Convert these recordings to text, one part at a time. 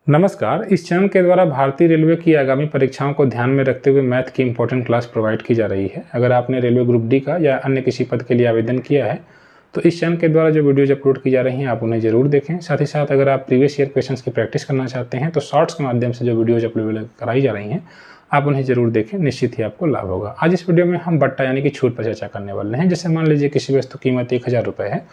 नमस्कार। इस चैनल के द्वारा भारतीय रेलवे की आगामी परीक्षाओं को ध्यान में रखते हुए मैथ की इंपॉर्टेंट क्लास प्रोवाइड की जा रही है। अगर आपने रेलवे ग्रुप डी का या अन्य किसी पद के लिए आवेदन किया है तो इस चैनल के द्वारा जो वीडियोज अपलोड की जा रही हैं आप उन्हें जरूर देखें। साथ ही साथ अगर आप प्रीवियस ईयर क्वेश्चंस की प्रैक्टिस करना चाहते हैं तो शॉर्ट्स के माध्यम से जो वीडियोज अपलोड कराई जा रही हैं आप उन्हें जरूर देखें, निश्चित ही आपको लाभ होगा। आज इस वीडियो में हम बट्टा यानी कि छूट पर चर्चा करने वाले हैं। जैसे मान लीजिए किसी वस्तु की कीमत 1000 रुपये है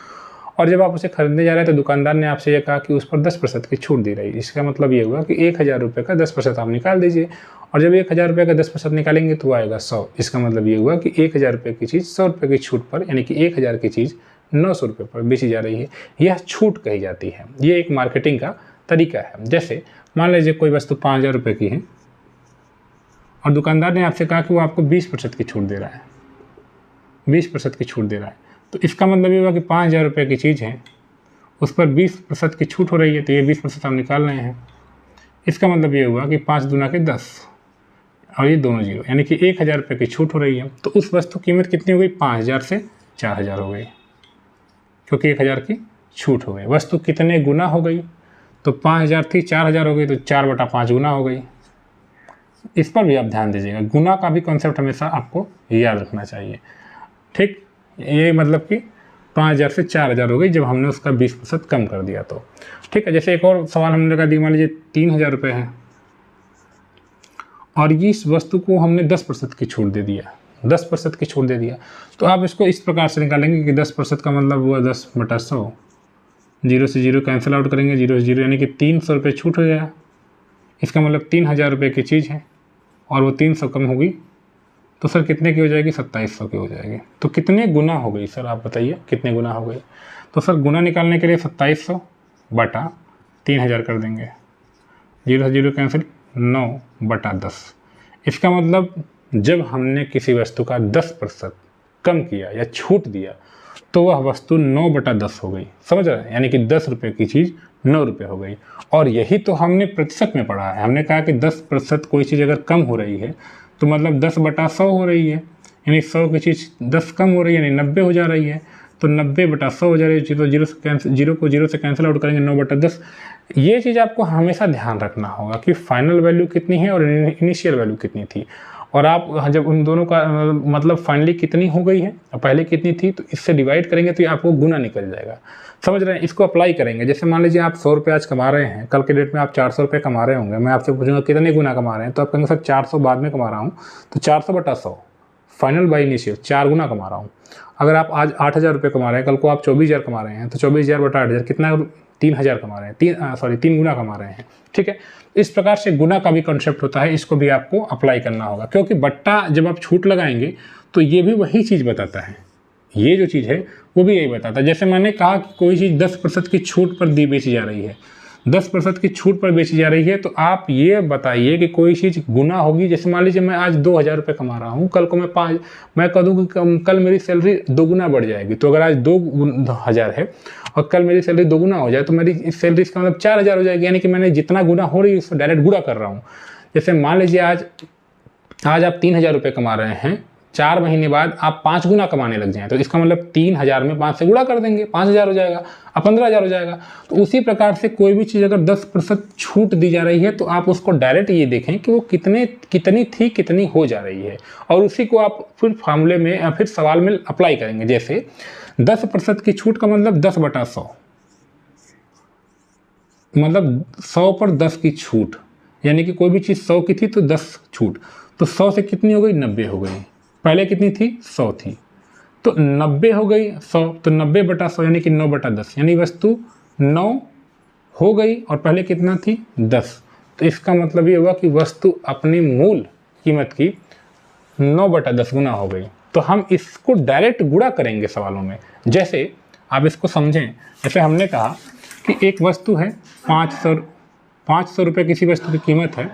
और जब आप उसे खरीदने जा रहे हैं तो दुकानदार ने आपसे यह कहा कि उस पर 10% की छूट दी रही। इसका मतलब ये हुआ कि 1000 रुपये का 10% आप निकाल दीजिए और जब 1000 रुपये का 10% निकालेंगे तो आएगा 100। इसका मतलब ये हुआ कि 1000 रुपये की चीज़ 100 रुपये की छूट पर यानी कि 1000 की चीज़ 900 रुपये पर बेची जा रही है। यह छूट कही जाती है। ये एक मार्केटिंग का तरीका है। जैसे मान लीजिए कोई वस्तु 5000 रुपये की है और दुकानदार ने आपसे कहा कि वो आपको 20% की छूट दे रहा है, 20% की छूट दे रहा है। तो इसका मतलब ये हुआ कि 5000 रुपये की चीज़ है, उस पर 20% की छूट हो रही है, तो ये 20% आप निकाल रहे हैं। इसका मतलब ये हुआ कि 5 दूना के 10 और ये दोनों जीरो, यानी कि 1000 रुपये की छूट हो रही है। तो उस वस्तु की कीमत कितनी हो गई? 5000 से 4000 हो गई, क्योंकि 1000 की छूट हो गई। वस्तु कितने गुना हो गई? तो 5000 थी, 4000 हो गई, तो 4/5 गुना हो गई। इस पर भी आप ध्यान दीजिएगा, गुना का भी कॉन्सेप्ट हमेशा आपको याद रखना चाहिए। ठीक, ये मतलब कि 5000 से 4000 हो गई जब हमने उसका 20% कम कर दिया तो। ठीक है, जैसे एक और सवाल हमने लगा दिया, मान लीजिए 3000 रुपये है और इस वस्तु को हमने 10% की छूट दे दिया, 10% की छूट दे दिया। तो आप इसको इस प्रकार से निकालेंगे कि 10% का मतलब हुआ 10/100, 0 से 0 कैंसिल आउट करेंगे, 0 से 0 यानी कि 300 रुपये छूट हो गया। इसका मतलब 3000 रुपये की चीज़ है और वो 300 कम होगी तो सर कितने की हो जाएगी? 2700 की हो जाएगी। तो कितने गुना हो गई सर, आप बताइए कितने गुना हो गई? तो सर गुना निकालने के लिए 2700 बटा 3000 कर देंगे, 0 से 0 कैंसिल, 9/10। इसका मतलब जब हमने किसी वस्तु का 10% कम किया या छूट दिया तो वह वस्तु 9/10 हो गई। समझ रहे हैं? यानी कि 10 रुपये की चीज़ 9 रुपये हो गई। और यही तो हमने प्रतिशत में पढ़ा है। हमने कहा कि 10% कोई चीज़ अगर कम हो रही है तो मतलब 10/100 हो रही है, यानी 100 की चीज़ 10 कम हो रही है, यानी 90 हो जा रही है। तो 90/100 हो जा रही है। तो 0 को 0 से कैंसिल आउट करेंगे, 9/10। ये चीज़ आपको हमेशा ध्यान रखना होगा कि फाइनल वैल्यू कितनी है और इनिशियल वैल्यू कितनी थी। और आप जब उन दोनों का मतलब फाइनली कितनी हो गई है और पहले कितनी थी तो इससे डिवाइड करेंगे तो ये आपको गुना निकल जाएगा। समझ रहे हैं? इसको अप्लाई करेंगे। जैसे मान लीजिए आप 100 रुपये आज कमा रहे हैं, कल के डेट में आप 400 रुपये कमा रहे होंगे। मैं आपसे पूछूंगा कितने गुना कमा रहे हैं तो आप कहेंगे सर 400 बाद में कमा रहा हूँ, तो 400/100 फाइनल बाई इनिशियल 4 गुना कमा रहा हूँ। अगर आप आज 8000 रुपये कमा रहे हैं, कल को आप 24000 कमा रहे हैं तो 24000/8000 कितना? 3000 कमा रहे हैं, 3 गुना कमा रहे हैं। ठीक है, इस प्रकार से गुना का भी कॉन्सेप्ट होता है, इसको भी आपको अप्लाई करना होगा। क्योंकि बट्टा जब आप छूट लगाएंगे तो ये भी वही चीज़ बताता है, ये जो चीज़ है वो भी यही बताता है। जैसे मैंने कहा कि कोई चीज़ 10% की छूट पर बेची जा रही है, 10% की छूट पर बेची जा रही है, तो आप ये बताइए कि कोई चीज़ गुना होगी। जैसे मान लीजिए मैं आज 2000 रुपये कमा रहा हूँ, कल को मैं कह दूँ कि कल मेरी सैलरी 2 गुना बढ़ जाएगी। तो अगर आज 2000 है और कल मेरी सैलरी 2 गुना हो जाए तो मेरी सैलरी इसका मतलब 4000 हो जाएगी। यानी कि मैंने जितना गुना हो रही है उसको डायरेक्ट गुणा कर रहा हूँ। जैसे मान लीजिए आज आप 3000 रुपये कमा रहे हैं, 4 महीने बाद आप 5 गुना कमाने लग जाएं तो इसका मतलब 3000 में 5 से गुणा कर देंगे, 5000 हो जाएगा, अब 15000 हो जाएगा। तो उसी प्रकार से कोई भी चीज़ अगर 10% छूट दी जा रही है तो आप उसको डायरेक्ट ये देखें कि वो कितनी थी, कितनी हो जा रही है, और उसी को आप फिर फार्मूले में या फिर सवाल में अप्लाई करेंगे। जैसे 10% की छूट का मतलब 10/100, मतलब 100 पर 10 की छूट, यानी कि कोई भी चीज़ 100 की थी तो 10 छूट, तो 100 से कितनी हो गई? 90 हो गई। पहले कितनी थी? 100 थी, तो 90 हो गई 100, तो 90/100 यानी कि 9/10, यानी वस्तु 9 हो गई और पहले कितना थी? 10। तो इसका मतलब ये हुआ कि वस्तु अपनी मूल कीमत की 9/10 गुना हो गई। तो हम इसको डायरेक्ट गुणा करेंगे सवालों में। जैसे आप इसको समझें, जैसे हमने कहा कि एक वस्तु है 500 रुपये किसी वस्तु की कीमत है,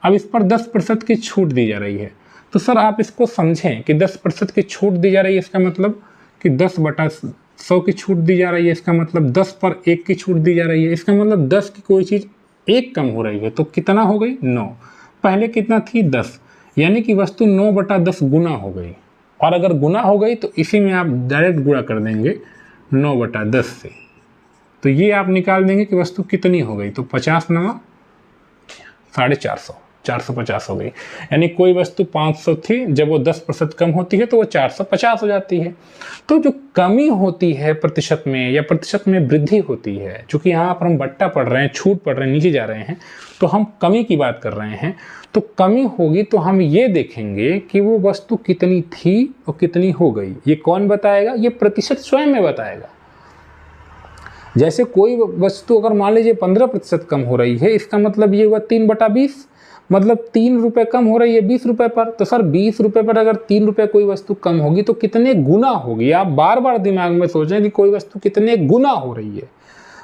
अब इस पर 10% की छूट दी जा रही है। तो सर आप इसको समझें कि 10% की छूट दी जा रही है, इसका मतलब कि 10/100 की छूट दी जा रही है, इसका मतलब 10 पर 1 की छूट दी जा रही है, इसका मतलब 10 की कोई चीज़ 1 कम हो रही है, तो कितना हो गई? 9। पहले कितना थी? 10, यानी कि वस्तु 9/10 गुना हो गई। और अगर गुना हो गई तो इसी में आप डायरेक्ट गुणा कर देंगे 9/10 से, तो ये आप निकाल देंगे कि वस्तु कितनी हो गई। तो 50 9 450, 450 हो गई। यानी कोई वस्तु 500 थी, जब वो 10% कम होती है तो वो 450 हो जाती है। तो जो कमी होती है प्रतिशत में या प्रतिशत में वृद्धि होती है, चूंकि यहाँ पर हम बट्टा पढ़ रहे हैं, छूट पढ़ रहे हैं, नीचे जा रहे हैं, तो हम कमी की बात कर रहे हैं। तो कमी होगी तो हम ये देखेंगे कि वो वस्तु कितनी थी और कितनी हो गई। ये कौन बताएगा? ये प्रतिशत स्वयं में बताएगा। जैसे कोई वस्तु अगर मान लीजिए 15% कम हो रही है, इसका मतलब ये हुआ 3/20, मतलब 3 रुपये कम हो रही है 20 रुपये पर। तो सर 20 रुपये पर अगर 3 रुपये कोई वस्तु कम होगी तो कितने गुना होगी? आप बार बार दिमाग में सोचें कि कोई वस्तु कितने गुना हो रही है।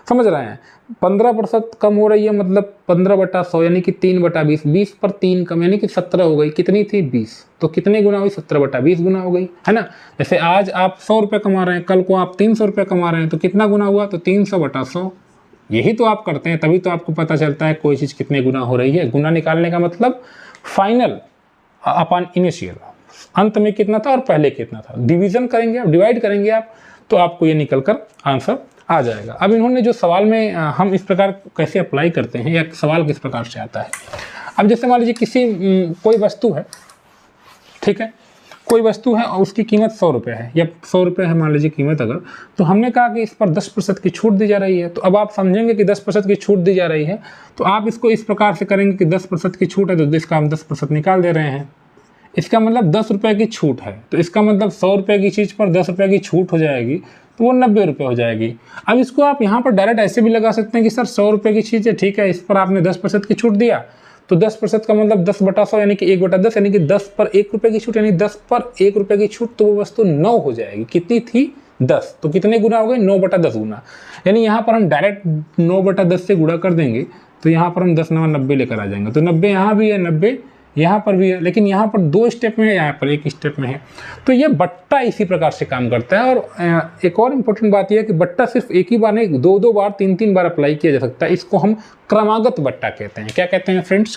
समझ रहे हैं? 15% कम हो रही है मतलब 15/100 यानी कि 3/20, 20 पर 3 कम यानी कि 17 हो गई। कितनी थी? 20। तो कितने गुना हुई? 17/20 गुना हो गई, है ना। जैसे आज आप 100 रुपये कमा रहे हैं, कल को आप 300 रुपये कमा रहे हैं, तो कितना गुना हुआ? तो 300/100। यही तो आप करते हैं, तभी तो आपको पता चलता है कोई चीज़ कितने गुना हो रही है। गुना निकालने का मतलब फाइनल अपन इनिशियल, अंत में कितना था और पहले कितना था। डिवीजन करेंगे आप, डिवाइड करेंगे आप, तो आपको ये निकल कर आंसर आ जाएगा। अब इन्होंने जो सवाल में हम इस प्रकार कैसे अप्लाई करते हैं या सवाल किस प्रकार से आता है। अब जैसे मान लीजिए किसी कोई वस्तु है, ठीक है, कोई वस्तु है और उसकी कीमत 100 रुपये है या 100 रुपये है मान लीजिए कीमत अगर, तो हमने कहा कि इस पर 10% की छूट दी जा रही है। तो अब आप समझेंगे कि 10% की छूट दी जा रही है, तो आप इसको इस प्रकार से करेंगे कि 10% की छूट है तो इसका हम 10% निकाल दे रहे हैं। इसका मतलब 10 रुपये की छूट है, तो इसका मतलब 100 रुपये की चीज़ पर 10 रुपये की छूट हो जाएगी, तो वो 90 रुपये हो जाएगी। अब इसको आप यहाँ पर डायरेक्ट ऐसे भी लगा सकते हैं कि सर 100 रुपये की चीज़ है, ठीक है, इस पर आपने 10% की छूट दिया, तो 10% का मतलब 10/100 यानी कि 1/10 यानी कि 10 पर 1 रुपये की छूट, यानी 10 पर 1 रुपये की छूट, तो वो वस्तु 9 हो जाएगी। कितनी थी? 10। तो कितने गुना हो गए? 9/10 गुना। यानी यहाँ पर हम डायरेक्ट 9/10 से गुणा कर देंगे, तो यहाँ पर हम 10 9 90 लेकर आ जाएंगे। तो 90 यहाँ भी है, 90 यहाँ पर भी है, लेकिन यहाँ पर 2 स्टेप में है, यहाँ पर 1 स्टेप में है। तो ये बट्टा इसी प्रकार से काम करता है। और एक और इम्पोर्टेंट बात यह है कि बट्टा सिर्फ एक ही बार नहीं, 2 बार 3 बार अप्लाई किया जा सकता है। इसको हम क्रमागत बट्टा कहते हैं। क्या कहते हैं फ्रेंड्स?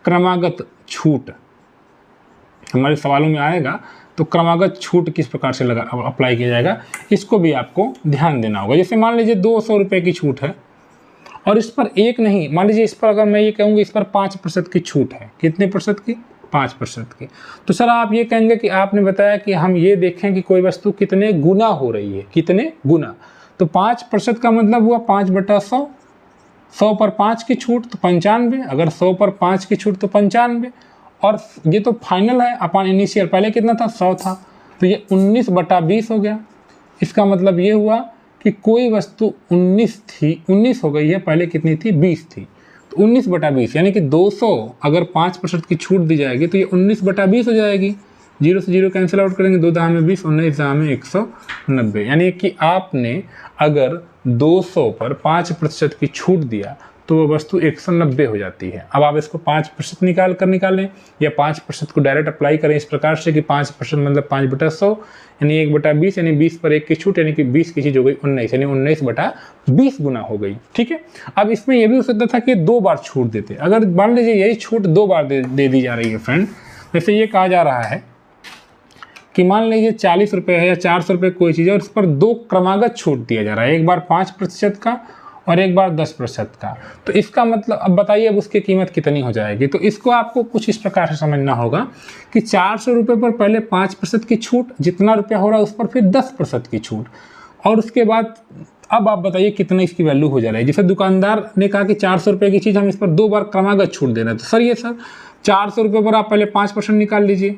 क्रमागत छूट हमारे सवालों में आएगा। तो क्रमागत छूट किस प्रकार से अप्लाई किया जाएगा, इसको भी आपको ध्यान देना होगा। जैसे मान लीजिए 200 रुपये की छूट है और इस पर एक नहीं, मान लीजिए इस पर अगर मैं ये कहूँगी इस पर 5% की छूट है। कितने % की? 5% की। तो सर आप ये कहेंगे कि आपने बताया कि हम ये देखें कि कोई वस्तु कितने गुना हो रही है, कितने गुना। तो 5% का मतलब हुआ 5/100, 100 पर 5 की छूट तो 95, अगर 100 पर 5 की छूट तो 95। और ये तो फाइनल है अपन इनिशियल, पहले कितना था? 100 था, तो ये 19/20 हो गया। इसका मतलब ये हुआ कि कोई वस्तु 19 हो गई है, पहले कितनी थी? 20 थी। तो 19/20 यानी कि 200 अगर 5% की छूट दी जाएगी तो ये 19/20 हो जाएगी। 0 से 0 कैंसिल आउट करेंगे, 2 दाम में 20, 19 दाम में 190। यानी कि आपने अगर 200 पर 5% की छूट दिया तो वो वस्तु 190 हो जाती है। अब आप इसको 5% निकालें या 5% को डायरेक्ट अप्लाई करें इस प्रकार से कि 5% मतलब 5/100 यानी 1/20 यानी 20 पर 1 की छूट यानी कि 20 की चीज़ हो गई 19 यानी 19/20 गुना हो गई। ठीक है। अब इसमें यह भी हो सकता था कि 2 बार छूट देते। अगर मान लीजिए यही छूट 2 बार दे दी जा रही है फ्रेंड, जैसे ये कहा जा रहा है कि मान लीजिए 40 रुपये है या 400 रुपये कोई चीज़ है और इस पर 2 क्रमागत छूट दिया जा रहा है, एक बार 5% का और एक बार 10% का। तो इसका मतलब अब बताइए अब उसकी कीमत कितनी हो जाएगी। तो इसको आपको कुछ इस प्रकार से समझना होगा कि 400 रुपये पर पहले 5% की छूट, जितना रुपया हो रहा है उस पर फिर 10% की छूट, और उसके बाद अब आप बताइए कितना इसकी वैल्यू हो जा रही है। जैसे दुकानदार ने कहा कि 400 रुपये की चीज़ हम इस पर 2 बार क्रमागत छूट दे रहे हैं, तो सर ये सर 400 रुपये पर आप पहले 5% निकाल लीजिए।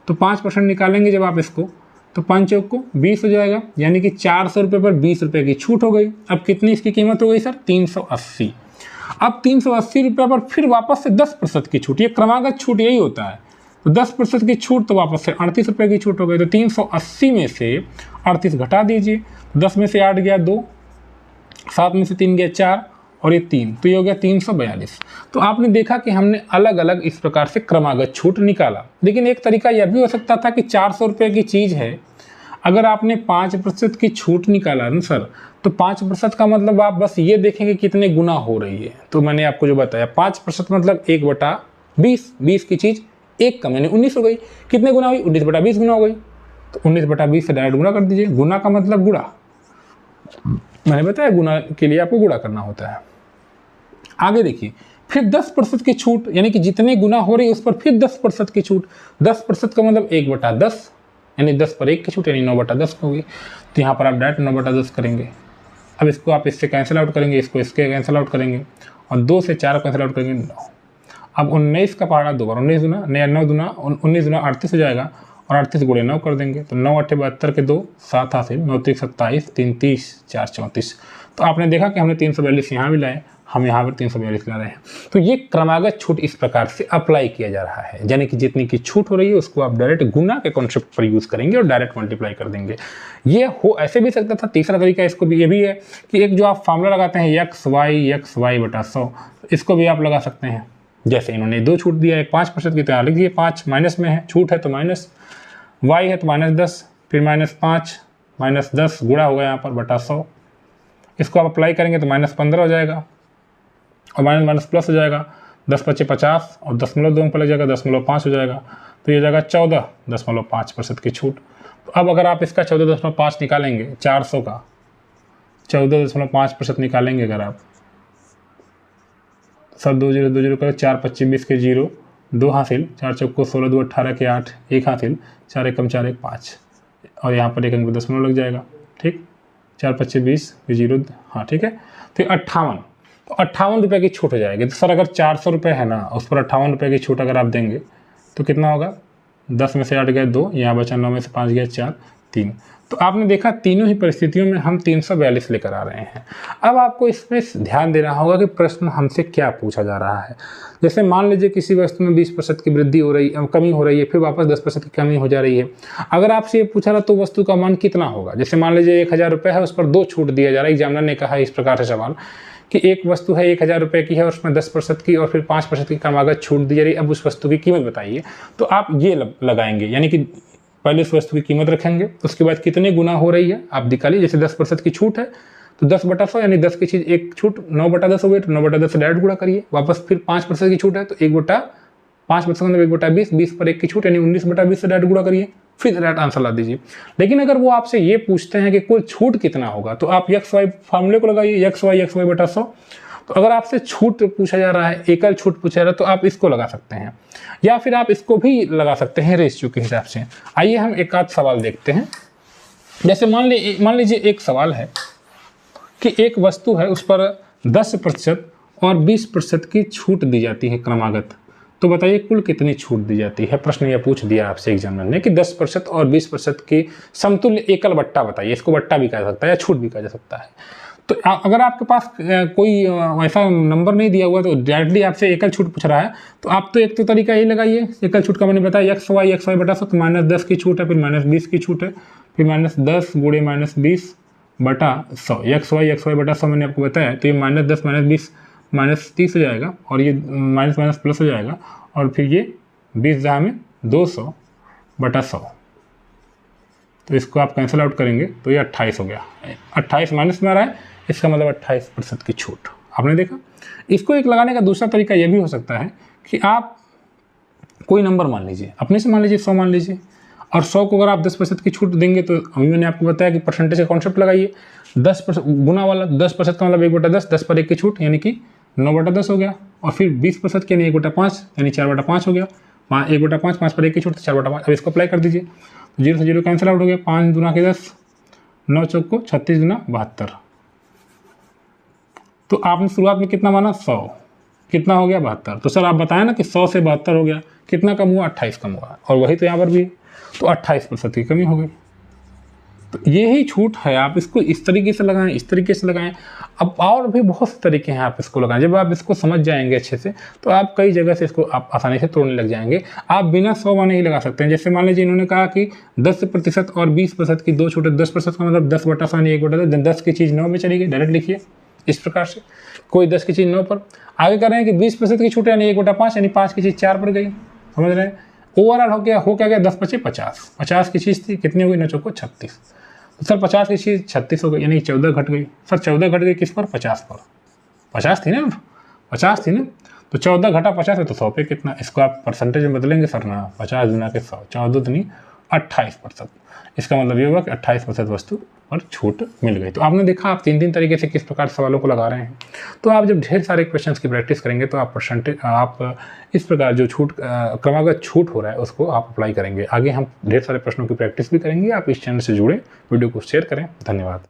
तो 5% निकालेंगे जब आप इसको तो 5 चौक को 20 हो जाएगा, यानी कि 400 रुपये पर 20 रुपये की छूट हो गई। अब कितनी इसकी कीमत हो गई सर? 380। अब 380 रुपये पर फिर वापस से 10% की छूट, ये क्रमागत छूट यही होता है। तो 10% की छूट तो वापस से 38 रुपये की छूट हो गई। तो 380 में से 38 घटा दीजिए, 10 में से 8 गया 2, 7 में से 3 गया 4 और ये 3, तो ये हो गया 342। तो आपने देखा कि हमने अलग अलग इस प्रकार से क्रमागत छूट निकाला। लेकिन एक तरीका यह भी हो सकता था कि 400 रुपये की चीज़ है, अगर आपने 5% की छूट निकाला ना सर, तो 5% का मतलब आप बस ये देखेंगे कितने गुना हो रही है। तो मैंने आपको जो बताया 5% मतलब 1/20, 20 की चीज़ 1 कम यानी 19 हो गई। कितने गुना हुई? 19/20 गुना हो गई। तो 19/20 से डायरेक्ट गुना कर दीजिए। गुना का मतलब गुणा, मैंने बताया गुना के लिए आपको गुणा करना होता है। आगे देखिए, फिर 10% की छूट, यानी कि जितने गुना हो रही है उस पर फिर 10% की छूट। 10% का मतलब 1/10, यानी 10 पर 1 की छूट, यानी 9/10 होगी। तो यहाँ पर आप डायरेक्ट 9/10 करेंगे। अब इसको आप इससे कैंसिल आउट करेंगे, इसको इसके कैंसिल आउट करेंगे और 2 से 4 कैंसिल आउट करेंगे 9। अब 19 का पहाड़ा 2 बार 19 दूना 9 दूना 19 दूना 38 हो जाएगा और 38 गुणे 9 कर देंगे तो 9 8 72 के 2 7 हासिल, 9 3 27, 3 30, 4 34। तो आपने देखा कि हमने 342 यहाँ भी लाए, हम यहाँ पर 342 ला रहे हैं। तो ये क्रमागत छूट इस प्रकार से अप्लाई किया जा रहा है, यानी कि जितनी की छूट हो रही है उसको आप डायरेक्ट गुना के कॉन्सेप्ट पर यूज़ करेंगे और डायरेक्ट मल्टीप्लाई कर देंगे। ये हो ऐसे भी सकता था। तीसरा तरीका इसको भी ये भी है कि एक जो आप फार्मूला लगाते हैं xy/100, इसको भी आप लगा सकते हैं। जैसे इन्होंने 2 छूट दिया, एक 5% की, तो यहाँ लिख दिए 5 माइनस में है, छूट है तो माइनस, y है तो -10, फिर -5 -10 गुणा होगा यहाँ पर बटा 100। इसको आप अप्लाई करेंगे तो -15 हो जाएगा और माइनस प्लस हो जाएगा, 10 × 25 50 और 0.2 पर लग जाएगा 0.5 हो जाएगा, तो ये हो जाएगा 14.5% की छूट। तो अब अगर आप इसका 14.5 निकालेंगे, 400 का 14.5% निकालेंगे अगर आप, सब 2 0 2 0 करें, 4 25 20 के 0 2 हासिल, 4 चौको 16 2 18 के 8 1 हासिल, 4 एकम 4 1 5 और यहाँ पर 1 अंक 10 लग जाएगा। ठीक, 4 25 20 0, हाँ ठीक है। फिर 58, तो 58 रुपये की छूट हो जाएगी। तो सर अगर 400 रुपये है ना, उस पर 58 रुपये की छूट अगर आप देंगे तो कितना होगा, 10 में से 8 गया 2, यहाँ बचा 9 में से 5 गया 4 3। तो आपने देखा तीनों ही परिस्थितियों में हम 342 लेकर आ रहे हैं। अब आपको इसमें ध्यान देना होगा कि प्रश्न हमसे क्या पूछा जा रहा है। जैसे मान लीजिए किसी वस्तु में 20% की वृद्धि हो रही, कमी हो रही है, फिर वापस 10% की कमी हो जा रही है। अगर आपसे ये पूछा रहा तो वस्तु का मान कितना होगा। जैसे मान लीजिए 1000 रुपये है, उस पर 2 छूट दिया जा रहा है। एग्जामिनर ने कहा इस प्रकार से सवाल कि एक वस्तु है 1000 रुपये की है और उसमें 10% की और फिर 5% की क्रमागत छूट दी जा रही है। अब उस वस्तु की कीमत बताइए। तो आप ये लगाएंगे, यानी कि पहले उस वस्तु की कीमत रखेंगे, उसके बाद कितने गुना हो रही है आप दिखा लीजिए। जैसे 10% की छूट है तो 10/100, यानी 10 की चीज़ एक छूट 9/10 हो गई, तो 9/10 से डायरेक्ट गुणा करिए। वापस फिर 5% की छूट है तो 1/5% मतलब 1/20, 20 पर 1 की छूट यानी 19/20 से डायरेक्ट गुणा करिए, फिर डायरेक्ट आंसर ला दीजिए। लेकिन अगर वो आपसे ये पूछते हैं कि कुल छूट कितना होगा, तो आप XY फार्मूले को लगाइए, XY/100। तो अगर आपसे छूट पूछा जा रहा है, एकल छूट पूछा जा रहा है, तो आप इसको लगा सकते हैं, या फिर आप इसको भी लगा सकते हैं रेशियो के हिसाब से। आइए हम एक आध सवाल देखते हैं। जैसे मान लीजिए एक सवाल है कि एक वस्तु है, उस पर 10% और 20% की छूट दी जाती है क्रमागत। तो बताइए कुल कितनी छूट दी जाती है। प्रश्न यह पूछ दिया आपसे एग्जामिनर ने कि 10% और 20% की समतुल्य एकल बट्टा बताइए। इसको बट्टा भी कहा सकता है या छूट भी कहा जा सकता है। तो अगर आपके पास कोई ऐसा नंबर नहीं दिया हुआ तो डायरेक्टली आपसे एकल छूट पूछ रहा है, तो आप तो एक तो तरीका यही लगाइए। एकल छूट का मैंने बताया XY/100, तो -10 की छूट है, फिर -20 की छूट है, फिर -10 गुणे -20 बटा 100। XY/100 मैंने आपको बताया, तो ये -10 -20 -30 हो जाएगा और ये माइनस प्लस हो जाएगा और फिर ये 20 जहाँ में 200 बटा 100। तो इसको आप कैंसिल आउट करेंगे तो ये 28 हो गया। 28 माइनस में आ रहा है, इसका मतलब 28% की छूट। आपने देखा। इसको एक लगाने का दूसरा तरीका यह भी हो सकता है कि आप कोई नंबर मान लीजिए, अपने से मान लीजिए 100 मान लीजिए, और 100 को अगर आप 10% की छूट देंगे तो अभी मैंने आपको बताया कि परसेंटेज का कॉन्सेप्ट लगाइए। 10% गुना वाला, 10% का मतलब 1/10, 10 पर 1 की छूट यानी कि 9/10 हो गया, और फिर 20% के यानी 1/5 यानी 4/5 हो गया। 1/5, 5 पर 1 की छूट 4/5। अब इसको अप्लाई कर दीजिए, 0 से 0 कैंसिल आउट हो गया। 5 दूना के 10, 9 चौक को 36 दूना 72। तो आपने शुरुआत में कितना माना 100, कितना हो गया 72। तो सर आप बताएं ना कि 100 से 72 हो गया, कितना कम हुआ 28 कम हुआ, और वही तो यहाँ पर भी, तो 28% की कमी हो गई। तो ये ही छूट है। आप इसको इस तरीके से लगाएं, इस तरीके से लगाएं। अब और भी बहुत से तरीके हैं आप इसको लगाएं। जब आप इसको समझ जाएंगे अच्छे से तो आप कई जगह से इसको आप आसानी से तोड़ने लग जाएंगे। आप बिना 100 माने ही लगा सकते हैं। जैसे मान लीजिए इन्होंने कहा कि 10% और 20% की 2 छूटें, 10% का मतलब 10/100 यानी 1/10, 10 की चीज़ 9 में चली गई। डायरेक्ट लिखिए इस प्रकार से, कोई 10 की चीज़ 9 पर। आगे कर रहे हैं कि 20% की छूट यानी 1/5 यानी 5 की चीज़ 4 पर गई। समझ रहे हैं। ओवरऑल हो क्या गया 10 × 25 50। 50 की चीज़ थी, कितनी हो गई 9 चौको 36। तो सर 50 की चीज़ 36 हो गई, यानी 14 घट गई। सर 14 घट गई किस पर, 50 पर। 50 थी ना, 50 थी ना, तो 14 घटा 50 है तो 100 पे कितना। इसको आप परसेंटेज में बदलेंगे सर ना, 50 गुना के 100, 14 दूनी 28%। इसका मतलब ये हुआ कि 28% वस्तु पर छूट मिल गई। तो आपने देखा आप 3 तरीके से किस प्रकार सवालों को लगा रहे हैं। तो आप जब ढेर सारे क्वेश्चंस की प्रैक्टिस करेंगे तो आप इस प्रकार जो क्रमागत छूट हो रहा है उसको आप अप्लाई करेंगे। आगे हम ढेर सारे प्रश्नों की प्रैक्टिस भी करेंगे। आप इस चैनल से जुड़े, वीडियो को शेयर करें। धन्यवाद।